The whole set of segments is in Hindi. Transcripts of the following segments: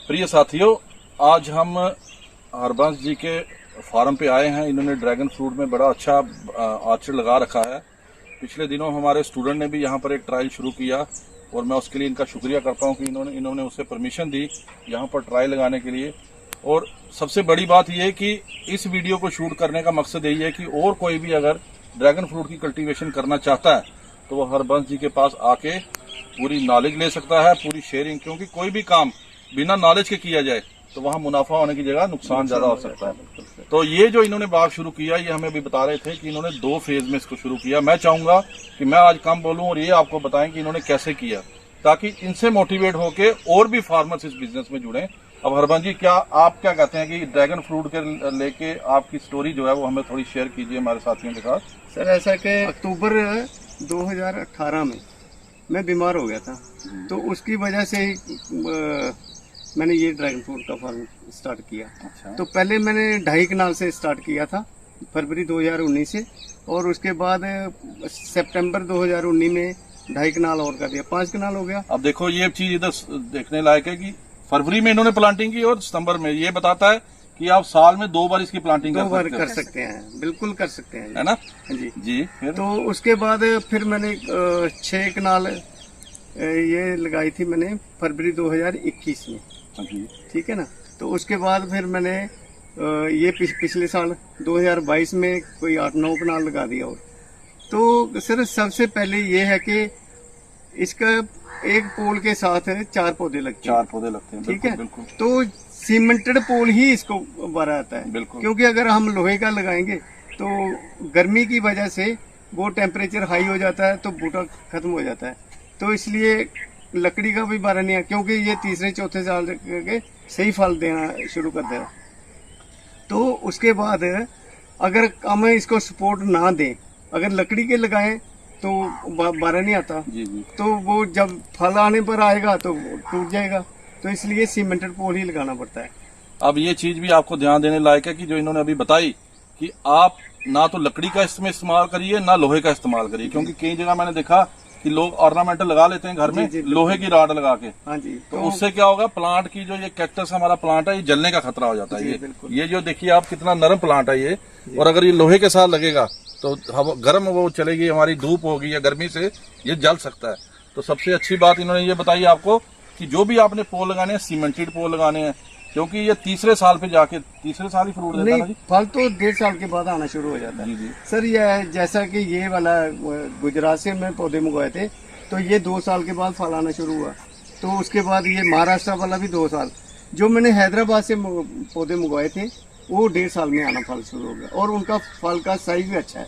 प्रिय साथियों, आज हम हरबंस जी के फार्म पे आए हैं। इन्होंने ड्रैगन फ्रूट में बड़ा अच्छा आर्चर लगा रखा है। पिछले दिनों हमारे स्टूडेंट ने भी यहाँ पर एक ट्रायल शुरू किया और मैं उसके लिए इनका शुक्रिया करता हूँ कि इन्होंने उसे परमिशन दी यहाँ पर ट्रायल लगाने के लिए। और सबसे बड़ी बात यह है कि इस वीडियो को शूट करने का मकसद यही है कि और कोई भी अगर ड्रैगन फ्रूट की कल्टीवेशन करना चाहता है तो वह हरबंस जी के पास आके पूरी नॉलेज ले सकता है, पूरी शेयरिंग, क्योंकि कोई भी काम बिना नॉलेज के किया जाए तो वहाँ मुनाफा होने की जगह नुकसान ज्यादा हो सकता है। तो ये जो इन्होंने बात शुरू किया, ये हमें अभी बता रहे थे कि इन्होंने 2 फेज में इसको शुरू किया। मैं चाहूंगा कि मैं आज कम बोलूं और ये आपको बताएं कि इन्होंने कैसे किया, ताकि इनसे मोटिवेट होके और भी फार्मर्स इस बिजनेस में जुड़े। अब हरबंस जी, आप क्या कहते हैं कि ड्रैगन फ्रूट के लेके आपकी स्टोरी जो है वो हमें थोड़ी शेयर कीजिए हमारे साथियों के साथ। सर, ऐसा कि अक्टूबर 2018 में मैं बीमार हो गया था, तो उसकी वजह से ही मैंने ये ड्रैगन फ्रूट का फार्म स्टार्ट किया। अच्छा। तो पहले मैंने 2.5 कनाल से स्टार्ट किया था फरवरी 2019 से, और उसके बाद सितंबर 2019 में 2.5 कनाल और कर दिया, 5 कनाल हो गया। अब देखो, ये चीज इधर देखने लायक है कि फरवरी में इन्होंने प्लांटिंग की और सितंबर में। ये बताता है कि आप साल में 2 बार इसकी प्लांटिंग 2 बार कर सकते हैं, बिल्कुल कर सकते हैं, है ना जी जी। फिर तो उसके बाद फिर मैंने 6 कनाल ये लगाई थी मैंने फरवरी 2021 में, ठीक है ना। तो उसके बाद फिर मैंने ये पिछले साल 2022 में कोई 8-9 कनाल लगा दिया। और तो सर, सबसे पहले ये है कि इसका एक पोल के साथ 4 पौधे लगते हैं। 4 पौधे लगते हैं, ठीक है। बिल्कुल। तो सीमेंटेड पोल ही इसको बड़ा आता है, बिल्कुल। क्योंकि अगर हम लोहे का लगाएंगे तो गर्मी की वजह से वो टेम्परेचर हाई हो जाता है तो बूटा खत्म हो जाता है। तो इसलिए लकड़ी का भी बारा नहीं है, क्योंकि ये 3-4 साल के सही फल देना शुरू कर देगा। तो उसके बाद अगर हम इसको सपोर्ट ना दें, अगर लकड़ी के लगाएं तो बारा नहीं आता, जी जी। तो वो जब फल आने पर आएगा तो टूट जाएगा। तो इसलिए सीमेंटेड पोल ही लगाना पड़ता है। अब ये चीज भी आपको ध्यान देने लायक है कि जो इन्होंने अभी बताई कि आप ना तो लकड़ी का इसमें इस्तेमाल करिए ना लोहे का इस्तेमाल करिए, क्योंकि कई जगह मैंने देखा कि लोग ऑर्नामेंटल लगा लेते हैं घर में, जी, लोहे की राड लगा के। हाँ जी। तो उससे क्या होगा, प्लांट की जो ये कैक्टस हमारा प्लांट है, ये जलने का खतरा हो जाता है। ये जो देखिए आप, कितना नरम प्लांट है ये, और अगर ये लोहे के साथ लगेगा तो गर्म वो चलेगी, हमारी धूप होगी या गर्मी से ये जल सकता है। तो सबसे अच्छी बात इन्होंने ये बताई आपको कि जो भी आपने पोल लगाने हैं, सीमेंटेड पोल लगाने हैं, क्योंकि ये तीसरे साल पे जाके, तीसरे साल ही फ्रूट देता है ना जी? फल तो 1.5 साल के बाद आना शुरू हो जाता है। जी जी। सर, ये जैसा कि ये वाला गुजरात से मैं पौधे मंगवाए थे, तो ये 2 साल के बाद फल आना शुरू हुआ। तो उसके बाद ये महाराष्ट्र वाला भी 2 साल, जो मैंने हैदराबाद से पौधे मंगवाए थे वो 1.5 साल में आना फल शुरू हो गया, और उनका फल का साइज भी अच्छा है।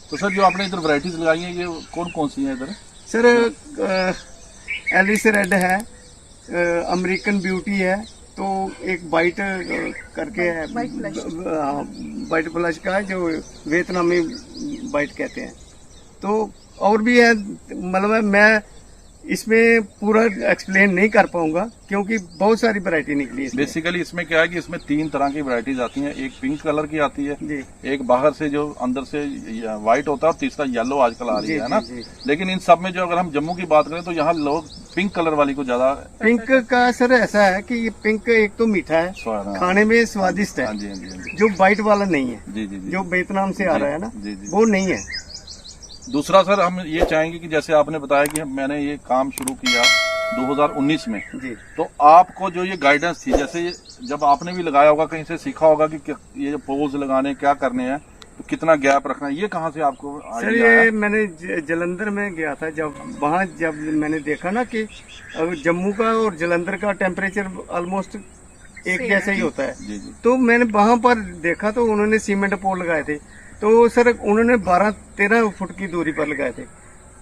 तो सर, जो आपने इधर वैरायटीज लगाई है, ये कौन कौन सी है इधर? सर, एलिस रेड है, अमेरिकन ब्यूटी है, तो एक बाइट करके है, बाइट फ्लश का है, जो वियतनामी बाइट कहते हैं। तो और भी है, मतलब मैं इसमें पूरा एक्सप्लेन नहीं कर पाऊंगा क्योंकि बहुत सारी वैरायटी निकली है। बेसिकली इसमें क्या है कि इसमें 3 तरह की वैरायटीज आती हैं। एक पिंक कलर की आती है जी, एक बाहर से जो अंदर से व्हाइट होता है, और तीसरा येलो आजकल आ रही है ना। लेकिन इन सब में जो अगर हम जम्मू की बात करें तो यहाँ लोग पिंक कलर वाली को ज्यादा। पिंक का सर ऐसा है कि ये पिंक एक तो मीठा है, खाने में स्वादिष्ट है, जो व्हाइट वाला नहीं है, जी जी जी, जो वियतनाम से आ रहा है ना, जी जी, वो नहीं है। दूसरा सर, हम ये चाहेंगे कि जैसे आपने बताया कि मैंने ये काम शुरू किया 2019 में, जी, तो आपको जो ये गाइडेंस थी, जैसे जब आपने भी लगाया होगा, कहीं से सीखा होगा कि ये जो पोल्स लगाने क्या करने हैं, तो कितना गैप रखना है, ये कहाँ से आपको सर, ये मैंने जलंधर में गया था, जब मैंने देखा ना कि जम्मू का और जलंधर का टेम्परेचर ऑलमोस्ट एक जैसा ही होता है। जी जी। तो मैंने वहां पर देखा तो उन्होंने सीमेंट पोल लगाए थे, तो सर उन्होंने 12-13 फुट की दूरी पर लगाए थे।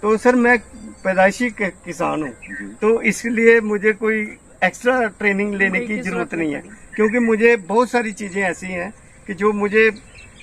तो सर, मैं पैदाइशी किसान हूँ, तो इसलिए मुझे कोई एक्स्ट्रा ट्रेनिंग लेने की जरूरत नहीं है, क्योंकि मुझे बहुत सारी चीजें ऐसी हैं कि जो मुझे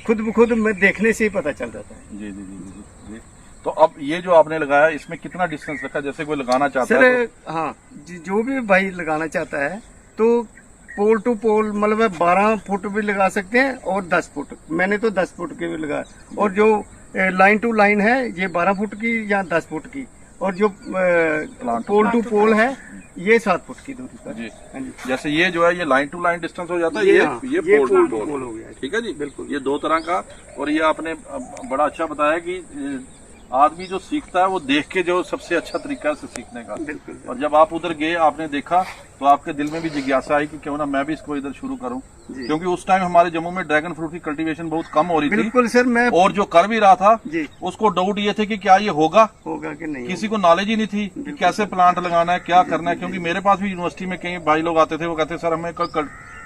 खुद ब खुद मैं देखने से ही पता चल जाता है। जी जी जी जी। तो अब ये जो आपने लगाया, इसमें कितना डिस्टेंस रखा, जैसे कोई लगाना चाहता है तो? हाँ, जो भी भाई लगाना चाहता है तो पोल टू पोल, मतलब 12 फुट भी लगा सकते हैं और 10 फुट। मैंने तो 10 फुट के भी लगाया, और जो लाइन टू लाइन है ये 12 फुट की या 10 फुट की, और जो पोल टू पोल है ये 7 फुट की दूरी पर। जी। हाँ जी। जैसे ये जो है ये लाइन टू लाइन डिस्टेंस हो जाता है, हाँ, ये पोल टू पोल हो गया। ठीक है जी, बिल्कुल। ये 2 तरह का। और ये आपने बड़ा अच्छा बताया कि आदमी जो सीखता है वो देख के जो सबसे अच्छा तरीका है उसे सीखने का। बिल्कुल। और जब आप उधर गए आपने देखा तो आपके दिल में भी जिज्ञासा आई कि क्यों ना मैं भी इसको इधर शुरू करूं, क्योंकि उस टाइम हमारे जम्मू में ड्रैगन फ्रूट की कल्टीवेशन बहुत कम हो रही थी। बिल्कुल सर, मैं और जो कर भी रहा था जी उसको डाउट ये थे कि क्या ये होगा कि नहीं किसी को नॉलेज ही नहीं थी कि कैसे प्लांट लगाना है, क्या करना है। क्योंकि मेरे पास भी यूनिवर्सिटी में कई भाई लोग आते थे, वो कहते सर हमें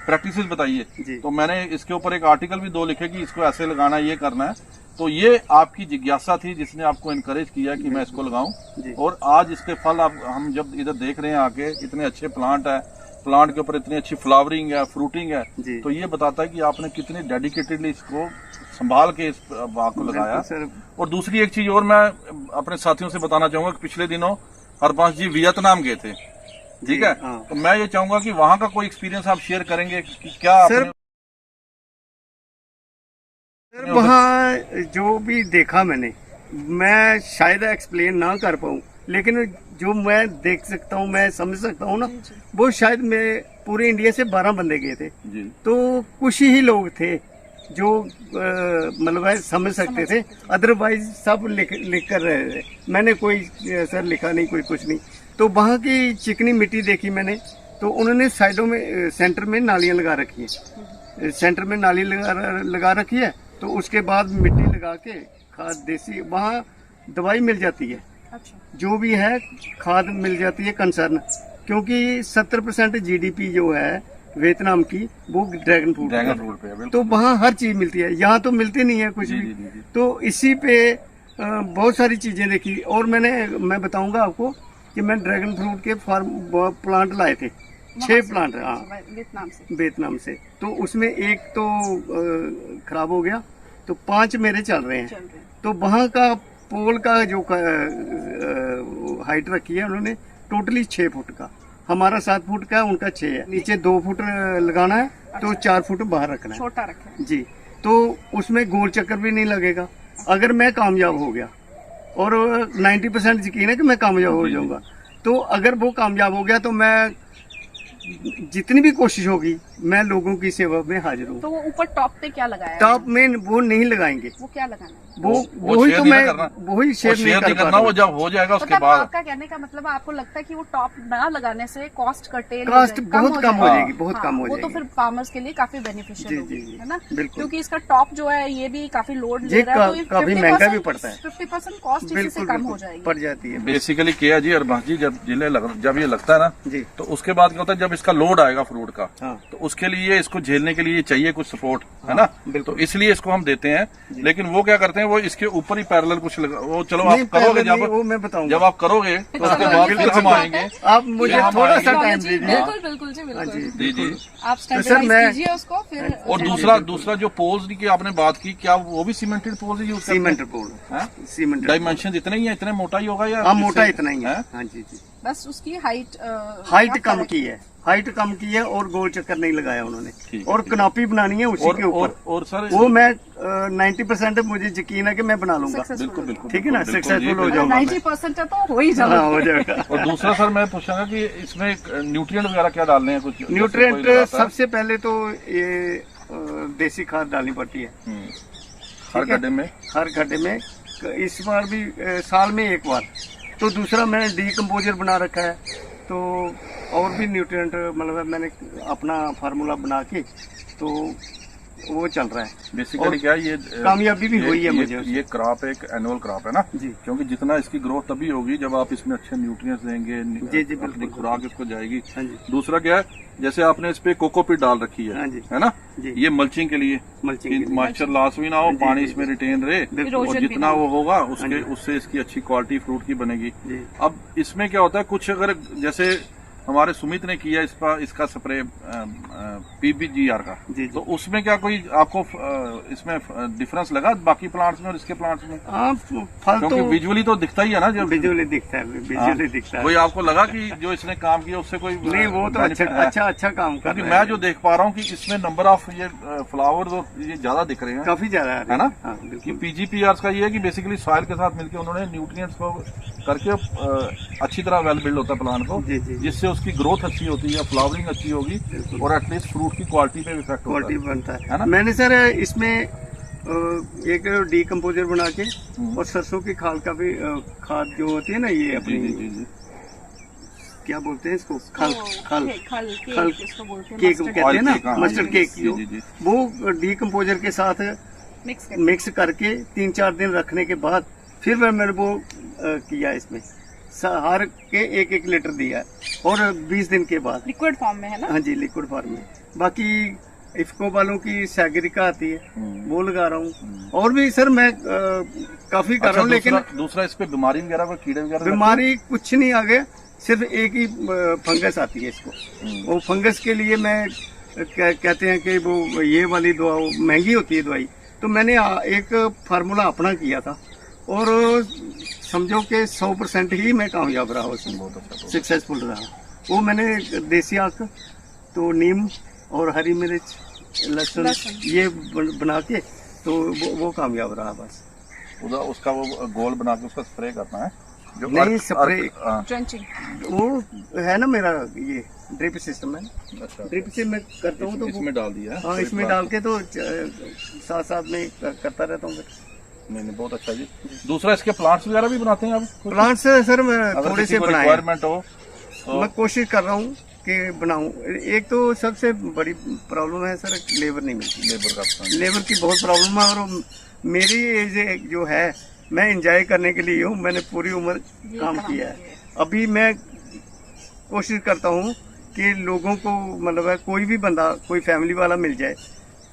प्रैक्टिस बताइए। तो मैंने इसके ऊपर एक आर्टिकल भी 2 लिखे कि इसको ऐसे लगाना है, ये करना है। तो ये आपकी जिज्ञासा थी जिसने आपको इनकरेज किया कि मैं इसको लगाऊं। और आज इसके फल हम जब इधर देख रहे हैं आके, इतने अच्छे प्लांट है, प्लांट के ऊपर इतनी अच्छी फ्लावरिंग है, फ्रूटिंग है, तो ये बताता है कि आपने कितने डेडिकेटेडली इसको संभाल के इस बाग को लगाया। और दूसरी एक चीज और मैं अपने साथियों से बताना चाहूंगा कि पिछले दिनों हरपांश जी वियतनाम गए थे, ठीक है। तो मैं ये चाहूंगा कि वहां का कोई एक्सपीरियंस आप शेयर करेंगे कि क्या सर वहाँ जो भी देखा मैंने, मैं शायद एक्सप्लेन ना कर पाऊँ, लेकिन जो मैं देख सकता हूँ, मैं समझ सकता हूँ ना, वो शायद मैं पूरे इंडिया से 12 बंदे गए थे जी। तो कुछ ही लोग थे जो मतलब समझ सकते थे, अदरवाइज सब लिख कर रहे थे। मैंने कोई सर लिखा नहीं, कोई कुछ नहीं। तो वहाँ की चिकनी मिट्टी देखी मैंने, तो उन्होंने साइडों में सेंटर में नालियाँ लगा रखी है, सेंटर में नाली लगा रखी है। तो उसके बाद मिट्टी लगा के खाद देसी, वहाँ दवाई मिल जाती है। अच्छा। जो भी है खाद मिल जाती है कंसर्न, क्योंकि 70% जीडीपी जो है वियतनाम की वो ड्रैगन फ्रूट पे, तो वहाँ हर चीज मिलती है, यहाँ तो मिलती नहीं है कुछ भी। तो इसी पे बहुत सारी चीजें देखी। और मैं बताऊंगा आपको कि मैं ड्रैगन फ्रूट के प्लांट लाए थे, 6 प्लांट, हाँ, वियतनाम से। तो उसमें एक तो खराब हो गया, तो 5 मेरे चल रहे हैं। तो वहाँ का पोल का जो हाइट रखी है उन्होंने टोटली 6 फुट का, हमारा 7 फुट का, उनका 6 है। नीचे 2 फुट लगाना है, तो 4 फुट बाहर रखना है, छोटा रखना है जी। तो उसमें गोल चक्कर भी नहीं लगेगा। अगर मैं कामयाब हो गया, और 90% यकीन है कि मैं कामयाब हो जाऊंगा, तो अगर वो कामयाब हो गया तो मैं जितनी भी कोशिश होगी मैं लोगों की सेवा में हाजिर हूँ। तो वो ऊपर टॉप पे क्या लगाया? टॉप में वो नहीं लगाएंगे। वो क्या लगाना है? वही तो मैं वही शेयर नहीं करना। वो जब हो जाएगा उसके बाद। आपका कहने का मतलब आपको लगता है कि वो टॉप ना लगाने से कॉस्ट बहुत कम हो जाएगी, बहुत कम हो जाएगी। वो तो फिर फार्मर्स के लिए काफी बेनिफिशियल होगी, है ना? क्योंकि इसका टॉप जो है ये भी काफी लोड ले रहा है, तो काफी महंगा भी पड़ता है। 50% कॉस्ट इसी से कम हो जाएगी, पड़ जाती है। बेसिकली क्या है जी हरपांश जी, जब ये लगता है ना जी, तो उसके बाद क्या होता है, जब इसका लोड आएगा फ्रूट का, तो उसके लिए इसको झेलने के लिए चाहिए कुछ सपोर्ट, है ना? तो इसलिए इसको हम देते हैं। लेकिन वो क्या करते हैं, वो इसके ऊपर ही पैरेलल कुछ वो चलो आप करोगे, जब आप करोगे तो उसके बाद फिर हम आएंगे। आप मुझे थोड़ा सा टाइम दीजिए। बिल्कुल जी, बिल्कुल जी। आप स्टैंडर्डाइज कीजिए उसको फिर। और दूसरा जो पोल्स की आपने बात की, क्या वो भी सीमेंटेड पोल्स यूज करते हैं? सीमेंटेड पोल है, सीमेंटेड। डायमेंशन इतने ही है, इतने मोटा ही होगा या? हाँ, मोटा इतना ही है। हाँ जी जी। बस उसकी हाइट कम की है, हाइट कम की है, और गोल चक्कर नहीं लगाया उन्होंने। और कनॉपी बनानी है उसी के ऊपर। और सर वो मैं 90% मुझे यकीन है कि मैं बना लूंगा। बिल्कुल बिल्कुल, ठीक है ना, सक्सेसफुल हो जाऊंगा। 90% है तो हो ही जाएगा। और दूसरा सर मैं पूछूंगा कि इसमें न्यूट्रिएंट वगैरह क्या डालने हैं? कुछ न्यूट्रिएंट सबसे पहले तो ये देसी खाद डालनी पड़ती है हर गड्ढे में। इस बार भी साल में एक बार। तो दूसरा मैंने डीकम्पोजर बना रखा है, तो और भी न्यूट्रिएंट मतलब मैंने अपना फार्मूला बना के तो वो चल रहा है। बेसिकली क्या ये कामयाबी भी हुई है मुझे। ये क्रॉप एक एनुअल क्रॉप है ना जी, क्योंकि जितना इसकी ग्रोथ तभी होगी जब आप इसमें अच्छे न्यूट्रिएंट्स देंगे, जी अपनी खुराक इसको जाएगी। दूसरा क्या है, जैसे आपने इस पे कोकोपीट डाल रखी है ना, ये मल्चिंग के लिए, मॉइस्चर लॉस भी ना हो, पानी इसमें रिटेन रहे, और जितना वो होगा उससे इसकी अच्छी क्वालिटी फ्रूट की बनेगी। अब इसमें क्या होता है, कुछ अगर जैसे हमारे सुमित ने किया इसका स्प्रे PBGR का, जी। तो उसमें क्या कोई आपको इसमें डिफरेंस लगा बाकी प्लांट्स में और इसके प्लांट्स में? हाँ, फल क्योंकि तो विजुअली तो दिखता ही है ना, जब विजुअली दिखता है, विजुअली दिखता है। वही आपको लगा कि जो इसने काम किया उससे कोई नहीं, वो तो benefit है? अच्छा काम कर क्योंकि रहा है। मैं जो देख पा रहा हूँ कि इसमें नंबर ऑफ ये फ्लावर्स और ये ज्यादा दिख रहे हैं, काफी ज्यादा है ना? हाँ, कि बिल्कुल। PGPR का ये है कि बेसिकली सॉइल के साथ मिलकर उन्होंने न्यूट्रिएंट्स को करके अच्छी तरह वेल बिल्ड होता है प्लांट को, जी, जी। जिससे उसकी ग्रोथ अच्छी होती है, फ्लावरिंग अच्छी होगी और एटलीस्ट फ्रूट की क्वालिटी पे भी इफेक्ट होता क्वालिटी है। बनता है है ना? मैंने सर इसमें एक डीकम्पोजर बना के और सरसों की खाल का भी खाद जो होती है ना, ये जी अपनी जी जी जी। क्या बोलते हैं इसको, खल खल खल खल इसको बोलते हैं, केक mustard कहते हैं ना, केक, हाँ, मस्टर्ड जी, केक जी, जो जी, जी। वो डीकम्पोजर के साथ मिक्स मिक्स करके 3-4 दिन रखने के बाद फिर मैंने वो किया इसमें, हर के 1-1 लीटर दिया और 20 दिन के बाद। लिक्विड फॉर्म में है ना? हाँ जी, लिक्विड फॉर्म में। बाकी इफ्को वालों की सैगरिका आती है, वो लगा रहा हूँ। और भी सर मैं काफी कर रहा हूँ, लेकिन दूसरा इस पे बीमारी वगैरह कोई कीड़े वगैरह बीमारी कुछ नहीं आ गया, सिर्फ एक ही फंगस आती है इसको। वो फंगस के लिए मैं कहते हैं कि वो ये वाली दवा महंगी होती है दवाई, तो मैंने एक फार्मूला अपना किया था और समझो कि 100% ही मैं कामयाब रहा उसमें, बहुत अच्छा। सक्सेसफुल रहा। वो मैंने देसी आक तो नीम और हरी मिर्च लहसुन ये बना के तो वो कामयाब रहा बस। उसका वो गोल बना के उसका स्प्रे करना है जो नहीं, स्प्रे ड्रेंचिंग वो है ना, मेरा ये ड्रिप सिस्टम है, अच्छा, ड्रिप से मैं करता हूँ तो इसमें डाल दिया है? हाँ, इसमें डाल के तो साथ साथ में करता रहता हूँ। नहीं, बहुत अच्छा जी। दूसरा इसके प्लांट्स वगैरह भी बनाते हैं आप? प्लांट्स सर मैं थोड़े से बनाए, रिक्वायरमेंट हो तो मैं कोशिश कर रहा हूँ कि बनाऊं। एक तो सबसे बड़ी प्रॉब्लम है सर, लेबर नहीं मिलती। लेबर की बहुत प्रॉब्लम है और मेरी एज जो है, मैं एंजॉय करने के लिए हूँ, मैंने पूरी उम्र काम किया है। अभी मैं कोशिश करता हूँ कि लोगों को मतलब है कोई भी बंदा, कोई फैमिली वाला मिल जाए,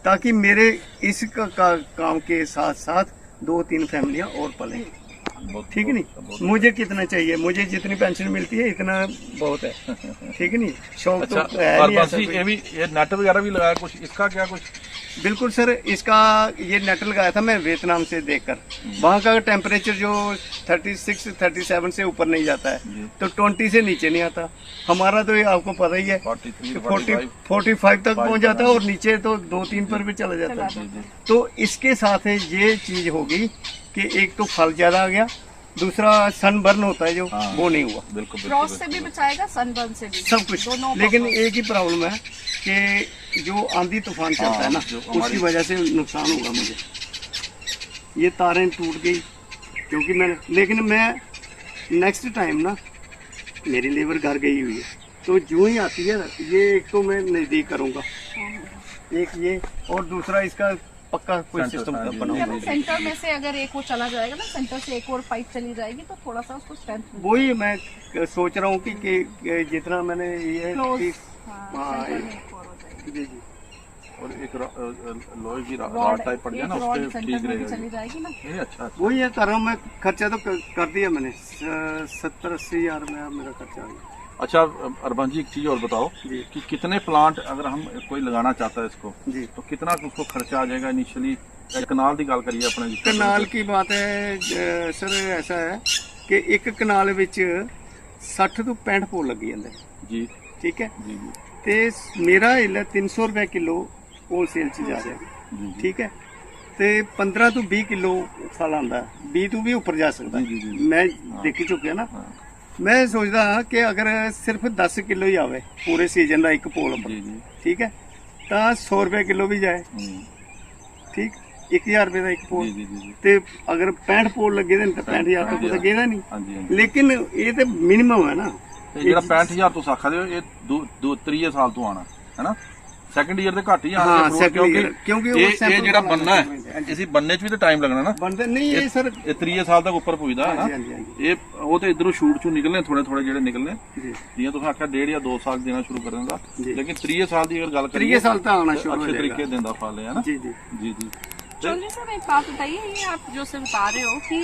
ताकि मेरे इस काम के साथ साथ 2-3 फैमिलियां और पलें। ठीक है नहीं, मुझे कितना चाहिए, मुझे जितनी पेंशन मिलती है इतना बहुत है। ठीक है नहीं, शौक अच्छा, तो है और नहीं ऐसा बाकी कोई। ये भी ये नेट वगैरह भी लगाया कुछ, इसका क्या कुछ? बिल्कुल सर, इसका ये नेट लगाया था मैं वियतनाम से देखकर। वहाँ का टेम्परेचर जो 36-37 से ऊपर नहीं जाता है, तो 20 से नीचे नहीं आता। हमारा तो ये आपको पता ही है 45 तक पहुँच जाता है और नीचे तो 2-3 पर भी चला जाता है। तो इसके साथ ये चीज होगी कि एक तो फल ज्यादा आ गया, दूसरा सनबर्न होता है जो, वो नहीं हुआ। बिल्कुल, फ्रॉस्ट से भी बचाएगा, सनबर्न से भी, सब कुछ। लेकिन एक ही प्रॉब्लम है कि जो आंधी तूफान चलता है ना, उसकी वजह से नुकसान होगा मुझे। ये तारें टूट गई क्योंकि लेकिन मैं नेक्स्ट टाइम ना, मेरी लेबर घर गई हुई है, तो जो ही आती है ये एक तो मैं नजदीक करूंगा, एक ये, और दूसरा इसका पक्का कोई सिस्टम बनाऊंगा। सेंटर में से अगर एक वो चला जाएगा ना, सेंटर से एक और पाइप चली जाएगी तो थोड़ा सा उसको स्ट्रेंथ। वही मैं सोच रहा हूँ कि जितना मैंने ये जी जी, और एक लोहे की रॉड टाइप पड़ गया ना, उसके ठीक रहेगा, चली जाएगी ना। ये अच्छा। वही है, कर रहा हूँ मैं। खर्चा तो कर दिया मैंने, 70-80 हजार में मेरा खर्चा आ गया। अच्छा अरबान जी, एक चीज और बताओ कि कितने प्लांट अगर हम कोई लगाना चाहता है इसको जी, तो कितना उसको खर्चा आ जाएगा इनिशियली? कनाल की गल करिए अपने। कनाल की बात है सर, ऐसा है कि एक कनाल विच 60 ਤੋਂ 65 फूल लगी जाते जी। ठीक है जी जी ते मेरा इला 300 रुपए किलो होलसेल च जा रहा जी। ठीक है, ते 15 ਤੋਂ 20 किलो फल आंदा, 20 ਤੋਂ भी ऊपर जा सकता। जी, जी, जी। मैं देखी चुकिया ना। मैं सोचदा कि अगर सिर्फ 10 किलो ही आवे पूरे सीजन का एक पोल जी जी, ठीक है, तो 100 रुपए किलो भी जाए, ठीक, 1000 रुपए का एक पोल। जी, जी, जी। ते अगर 65 पोल लगे तो 65,000 तो कुछ गेदा नहीं। हाँ जी, हाँ जी। लेकिन ये तो मिनिमम है ना। ਤੇ ਜਿਹੜਾ 65000 ਤੁਸੀਂ ਆਖਾ ਦਿਓ ਇਹ ਦੋ ਤੀਏ ਸਾਲ ਤੋਂ ਆਣਾ ਹੈ ਨਾ, ਸੈਕੰਡ ਈਅਰ ਦੇ ਘੱਟ ਹੀ ਆਣਾ ਹਾਂ, second year, ਕਿਉਂਕਿ ਉਹ ਇਹ sample ਜਿਹੜਾ ਬੰਨਾ ਹੈ ਹਾਂਜੀ। ਇਸੇ ਬੰਨੇ 'ਚ ਵੀ ਤਾਂ ਟਾਈਮ ਲੱਗਣਾ ਨਾ। बनते नहीं ये सर। ਇਹ ਤੀਏ ਸਾਲ ਤੱਕ ਉੱਪਰ ਪੁੱਜਦਾ ਹੈ ਨਾ। ਹਾਂਜੀ, ਹਾਂਜੀ। ਇਹ ਉਹ ਤੇ ਇਧਰੋਂ ਸ਼ੂਟ ਚੋਂ ਨਿਕਲਨੇ ਥੋੜੇ ਥੋੜੇ ਜਿਹੜੇ ਨਿਕਲਨੇ जी ਜਿਵੇਂ ਤੁਸੀਂ ਆਖਿਆ 1.5 ਜਾਂ 2 ਸਾਲ ਦੇਣਾ ਸ਼ੁਰੂ ਕਰ ਦਿੰਦਾ, ਜੀ। ਲੇਕਿਨ ਤੀਏ ਸਾਲ ਦੀ ਅਗਰ ਗੱਲ 3 साल तक आना शुरू हो ਅੱਛੇ जाएगा। ਤਰੀਕੇ ਦਿੰਦਾ ਫਲ ਹੈ ਨਾ। जी जी जी जी। चौधरी साहब एक बात बताइए, ये आप जो से बता रहे हो कि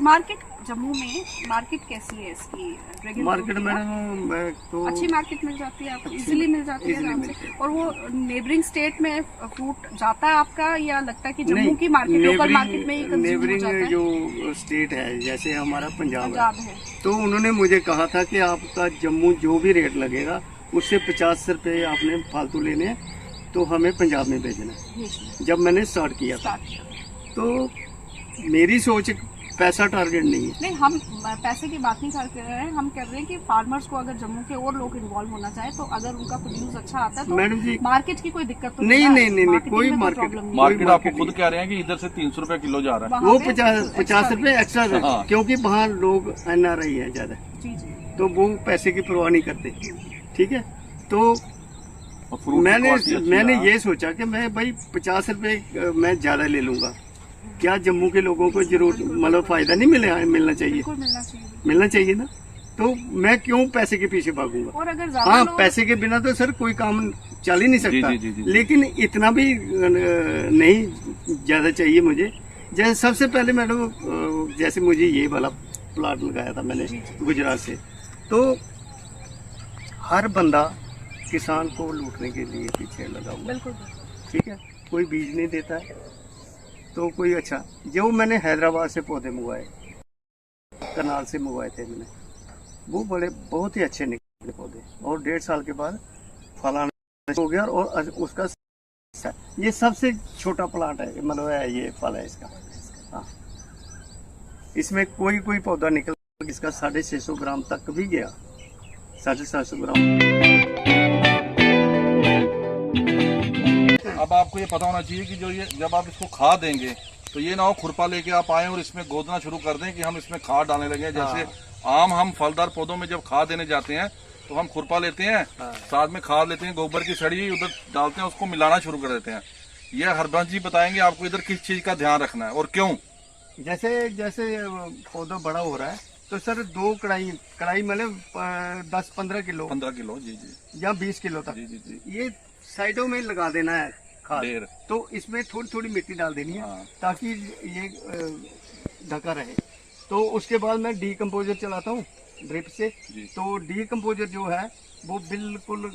मार्केट जम्मू में मार्केट कैसी है इसकी? ड्रैगन मार्केट फ्रूट की? मैडम मैं तो अच्छी मार्केट मिल जाती है आपको, इजीली मिल जाती है easily आराम मिल से। और वो नेबरिंग स्टेट में फ्रूट जाता है आपका, या लगता है कि जम्मू नहीं, की मार्केट, लोकल मार्केट में ही कंज्यूम हो नेबरिंग जाता है? जो स्टेट है जैसे हमारा पंजाब पंजाब है, है। तो उन्होंने मुझे कहा था कि आपका जम्मू जो भी रेट लगेगा उससे 50 रुपये आपने फालतू लेने हैं, तो हमें पंजाब में भेजना है। भेजना जब मैंने स्टार्ट किया था, स्टार्ट किया। तो मेरी सोच पैसा टारगेट नहीं है। नहीं, हम पैसे की बात नहीं कर रहे हैं, हम कह रहे हैं कि फार्मर्स को अगर जम्मू के और लोग इन्वॉल्व होना चाहे तो अगर उनका प्रोड्यूस अच्छा आता है तो मैडम जी मार्केट की कोई दिक्कत तो नहीं, ना नहीं, है। नहीं, मार्केटिंग कोई में मार्केट- प्रॉब्लम नहीं मार्केट आपको मार्केट खुद कह रहे हैं कि इधर से 300 रुपए किलो जा रहा है। वहाँ वो पे 50 extra रुपये एक्स्ट्रा है, हाँ। क्योंकि वहाँ लोग NRI है ज्यादा, जी जी। तो वो पैसे की परवाह नहीं करते। ठीक है, तो और fruit की मैंने quality अच्छी मैंने है। ये सोचा कि मैं भाई 50 रुपये मैं ज्यादा ले लूंगा, क्या जम्मू के लोगों को जरूर मतलब फायदा नहीं मिलना चाहिए, बिल्कुल मिलना चाहिए ना, तो मैं क्यों पैसे के पीछे भागूंगा। और अगर ज्यादा हाँ, लोग पैसे के बिना तो सर कोई काम चल ही नहीं सकता। जी, जी, जी, जी। लेकिन इतना भी नहीं ज्यादा चाहिए मुझे। जैसे सबसे पहले मैडम जैसे मुझे ये वाला प्लाट लगाया था मैंने गुजरात से, तो हर बंदा किसान को लूटने के लिए पीछे लगा हुआ है। बिल्कुल ठीक है, कोई बीज नहीं देता है, तो कोई अच्छा जो मैंने हैदराबाद से पौधे मंगवाए, कनाल से मंगवाए थे मैंने, वो बड़े बहुत ही अच्छे निकले पौधे, और 1.5 साल के बाद फल आना हो गया। और उसका ये सबसे छोटा प्लांट है, मतलब है ये फल है इसका। हाँ, इसमें कोई पौधा निकल इसका 650 ग्राम तक भी गया, 750 ग्राम। अब आपको ये पता होना चाहिए कि जो ये जब आप इसको खाद देंगे तो ये ना हो खुरपा लेके आप आए और इसमें गोदना शुरू कर दें कि हम इसमें खाद डालने लगे। जैसे आम हम फलदार पौधों में जब खाद देने जाते हैं तो हम खुरपा लेते हैं, साथ में खाद लेते हैं, गोबर की सड़ी उधर डालते हैं, उसको मिलाना शुरू कर देते हैं। ये हरबंस जी बताएंगे आपको इधर किस चीज का ध्यान रखना है और क्यों। जैसे जैसे पौधा बड़ा हो रहा है तो सर 2 कढ़ाई मतलब 10-15 किलो 15 किलो जी जी या 20 किलो तक जी जी जी ये साइडों में लगा देना है खाद। ढेर। तो इसमें थोड़ी थोड़ी मिट्टी डाल देनी है, हाँ। ताकि ये ढका रहे। तो उसके बाद मैं डीकम्पोजर चलाता हूँ ड्रिप से, जी। तो डीकम्पोजर जो है वो बिल्कुल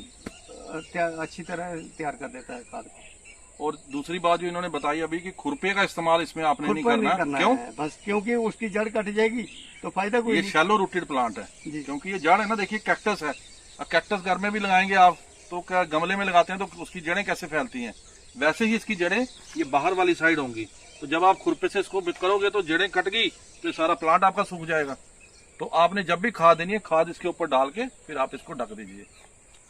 अच्छी तरह तैयार कर देता है खाद को। और दूसरी बात जो इन्होंने बताई अभी कि खुरपे का इस्तेमाल इसमें आपने नहीं खुरपा करना, क्यों? है बस, क्योंकि उसकी जड़ कट जाएगी तो फायदा कोई ये नहीं। शैलो रूटेड प्लांट है, जी। क्योंकि ये जड़ है ना, देखिए कैक्टस है, अब कैक्टस घर में भी लगाएंगे आप तो क्या गमले में लगाते हैं तो उसकी जड़ें कैसे फैलती हैं, वैसे ही इसकी जड़ें ये बाहर वाली साइड होंगी। तो जब आप खुरपे से इसको करोगे तो जड़ें कट गई तो सारा प्लांट आपका सूख जाएगा। तो आपने जब भी खाद देनी है, खाद इसके ऊपर डाल के फिर आप इसको ढक दीजिए।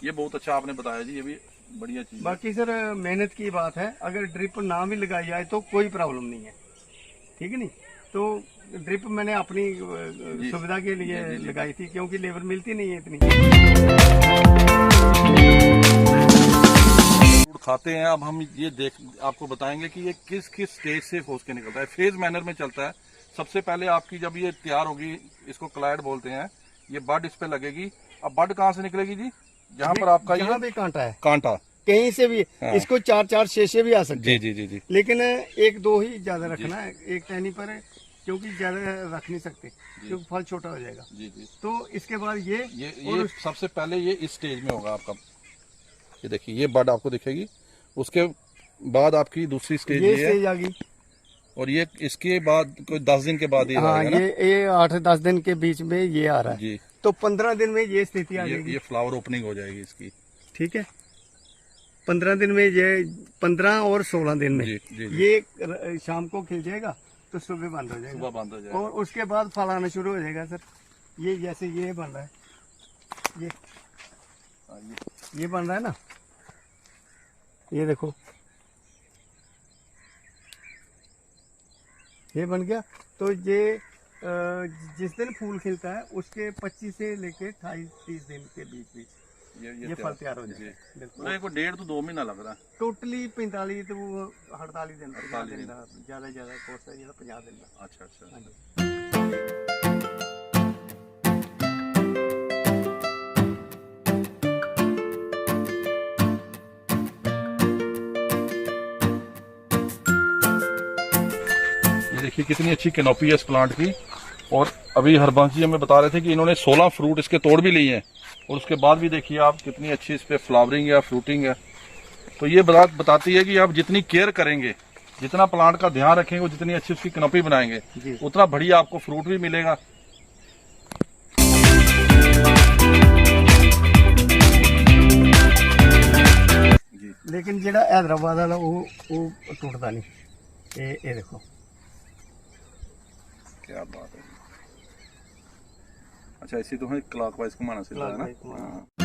ये बहुत अच्छा आपने बताया जी, ये भी बढ़िया चीज है। बाकी सर मेहनत की बात है, अगर ड्रिप ना भी लगाई जाए तो कोई प्रॉब्लम नहीं है, ठीक है नहीं। तो ड्रिप मैंने अपनी सुविधा के लिए लगाई थी, क्योंकि लेबर मिलती नहीं है इतनी। खाते हैं अब हम ये आपको बताएंगे कि ये किस किस स्टेज से खोज के निकलता है। फेज मैनर में चलता है। सबसे पहले आपकी जब ये तैयार होगी, इसको क्लाइड बोलते हैं, ये बड इस पे लगेगी। अब बड कहाँ से निकलेगी जी? जहाँ पर आपका ये भी कांटा है, कांटा कहीं से भी हाँ। इसको 4-4-6 भी आ सकते हैं। जी जी जी जी लेकिन 1-2 ही ज्यादा रखना है एक टहनी पर, क्योंकि ज्यादा रख नहीं सकते क्योंकि फल छोटा हो जाएगा। जी जी। तो इसके बाद ये सबसे पहले ये इस स्टेज में होगा आपका। ये देखिए ये बड आपको दिखेगी, उसके बाद आपकी दूसरी स्टेज ये ये है, स्टेज आ गई, और ये इसके बाद कोई 10 दिन के बाद ये हाँ, आएगा ना? ये 8-10 दिन के बीच में ये आ रहा है। जी। तो 15 दिन में ये स्थिति आ जाएगी। ये फ्लावर ओपनिंग हो जाएगी इसकी। ठीक है, 15 दिन में ये 15 और 16 दिन में जी, जी, जी। ये शाम को खिल जाएगा तो सुबह बंद हो जाएगा। सुबह बंद हो जाएगा। और उसके बाद फल आना शुरू हो जाएगा सर। ये जैसे ये बन रहा है, ये बन रहा है ना, ये देखो ये बन गया। तो ये जिस दिन फूल खिलता है उसके 25 से लेके 28-30 दिन के बीच ये फल तैयार हो जाएगा। बिल्कुल, मेरे को 1.5 to 2 महीना लग रहा है। टोटली 45 तो 48 दिन 48 दिन। ज्यादा कोर्स है ये 50 दिन का। अच्छा अच्छा। हाँ जी। ये देखिए कितनी अच्छी कैनोपी है इस प्लांट की। और अभी हरबंस जी हमें बता रहे थे कि इन्होंने 16 फ्रूट इसके तोड़ भी लिए हैं और उसके बाद भी देखिए आप कितनी अच्छी इस पे फ्लावरिंग या फ्रूटिंग है। तो ये बात बताती है कि आप जितनी केयर करेंगे, जितना प्लांट का ध्यान रखेंगे, वो जितनी अच्छी उसकी कनोपी बनाएंगे, उतना बढ़िया आपको फ्रूट भी मिलेगा। लेकिन जेड़ा हैदराबाद वाला वो टूटता नहीं। ये देखो क्या बात है। अच्छा इसी तो है क्लॉकवाइज घुमाना सीधा है ना। हाँ।